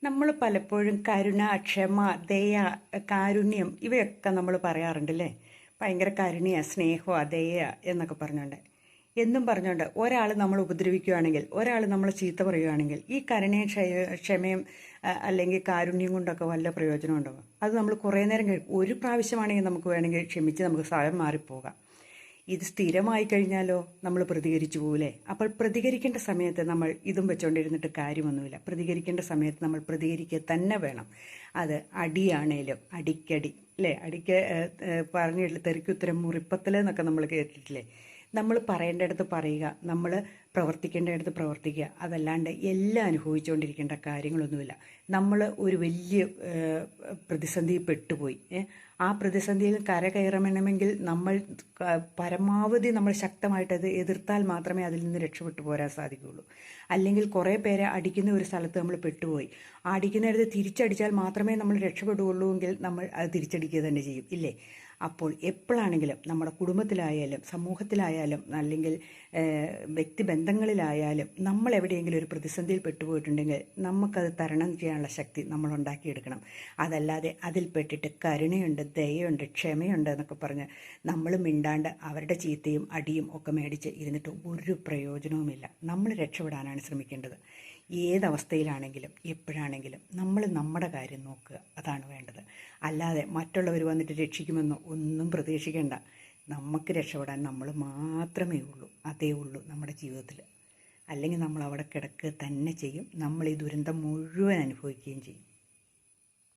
നമ്മൾ പലപ്പോഴും കരുണ, ക്ഷമ, ദയ, കാരുണ്യം ഇവയൊക്കെ നമ്മൾ പറയാറുണ്ടല്ലേ. ഭയങ്കര കരുണയാ, സ്നേഹമാ, ദയയാ എന്നൊക്കെ പറഞ്ഞുകൊണ്ട് എന്നും പറഞ്ഞുകൊണ്ട് ഒരാൾ നമ്മൾ ഉപദ്രവിക്കുകയാണെങ്കിൽ, ഒരാൾ നമ്മൾ ചീത്ത പറയുകയാണെങ്കിൽ ഈ കരുണയും ക്ഷമയും അല്ലെങ്കിൽ കാരുണ്യം കൊണ്ടൊക്കെ വല്ല പ്രയോജനം ഉണ്ടാകും? അത് നമ്മൾ കുറേ നേരം ഒരു പ്രാവശ്യമാണെങ്കിൽ നമുക്ക് വേണമെങ്കിൽ ക്ഷമിച്ച് നമുക്ക് സ്വയം മാറിപ്പോകാം. ഇത് സ്ഥിരമായി കഴിഞ്ഞാലോ നമ്മൾ പ്രതികരിച്ചു പോകൂലേ. അപ്പോൾ പ്രതികരിക്കേണ്ട സമയത്ത് നമ്മൾ ഇതും വെച്ചുകൊണ്ടിരുന്നിട്ട് കാര്യമൊന്നുമില്ല. പ്രതികരിക്കേണ്ട സമയത്ത് നമ്മൾ പ്രതികരിക്കുക തന്നെ വേണം. അത് അടിയാണേലും അടിക്കടി അല്ലേ, അടിക്ക് പറഞ്ഞിട്ടില്ല, തെറിക്കുത്തരം മുറിപ്പത്തൽ എന്നൊക്കെ നമ്മൾ കേട്ടിട്ടില്ലേ. നമ്മൾ പറയേണ്ടടുത്ത് പറയുക, നമ്മൾ പ്രവർത്തിക്കേണ്ടടുത്ത് പ്രവർത്തിക്കുക. അതല്ലാണ്ട് എല്ലാം അനുഭവിച്ചുകൊണ്ടിരിക്കേണ്ട കാര്യങ്ങളൊന്നുമില്ല. നമ്മൾ ഒരു വലിയ പ്രതിസന്ധിയിൽ പെട്ടുപോയി, ആ പ്രതിസന്ധിയിൽ കരകയറണമെങ്കിൽ നമ്മൾ പരമാവധി നമ്മൾ ശക്തമായിട്ടത് എതിർത്താൽ മാത്രമേ അതിൽ നിന്ന് രക്ഷപ്പെട്ടു പോരാൻ സാധിക്കുകയുള്ളൂ. അല്ലെങ്കിൽ കുറേ പേരെ അടിക്കുന്ന ഒരു സ്ഥലത്ത് നമ്മൾ പെട്ടുപോയി, അടിക്കുന്നിടത്ത് തിരിച്ചടിച്ചാൽ മാത്രമേ നമ്മൾ രക്ഷപ്പെടുകയുള്ളൂ എങ്കിൽ നമ്മൾ അത് തിരിച്ചടിക്കുക തന്നെ ചെയ്യും, ഇല്ലേ. അപ്പോൾ എപ്പോഴാണെങ്കിലും നമ്മുടെ കുടുംബത്തിലായാലും സമൂഹത്തിലായാലും അല്ലെങ്കിൽ വ്യക്തിബന്ധങ്ങളിലായാലും നമ്മൾ എവിടെയെങ്കിലും ഒരു പ്രതിസന്ധിയിൽ പെട്ടുപോയിട്ടുണ്ടെങ്കിൽ നമുക്കത് തരണം ചെയ്യാനുള്ള ശക്തി നമ്മൾ ഉണ്ടാക്കിയെടുക്കണം. അതല്ലാതെ അതിൽപ്പെട്ടിട്ട് കരുണയുണ്ട്, ദയയുണ്ട്, ക്ഷമയുണ്ട് എന്നൊക്കെ പറഞ്ഞ് നമ്മൾ മിണ്ടാണ്ട് അവരുടെ ചീത്തയും അടിയും ഒക്കെ മേടിച്ച് ഇരുന്നിട്ട് ഒരു പ്രയോജനവുമില്ല. നമ്മൾ രക്ഷപ്പെടാനാണ് ശ്രമിക്കേണ്ടത്. ഏതവസ്ഥയിലാണെങ്കിലും എപ്പോഴാണെങ്കിലും നമ്മൾ നമ്മുടെ കാര്യം നോക്കുക, അതാണ് വേണ്ടത്. അല്ലാതെ മറ്റുള്ളവർ വന്നിട്ട് രക്ഷിക്കുമെന്നോ ഒന്നും പ്രതീക്ഷിക്കേണ്ട. നമുക്ക് രക്ഷപ്പെടാൻ നമ്മൾ മാത്രമേ ഉള്ളൂ, അതേ ഉള്ളൂ നമ്മുടെ ജീവിതത്തിൽ. അല്ലെങ്കിൽ നമ്മൾ അവിടെ കിടക്കുക തന്നെ ചെയ്യും, നമ്മൾ ഈ ദുരന്തം മുഴുവൻ അനുഭവിക്കുകയും ചെയ്യും.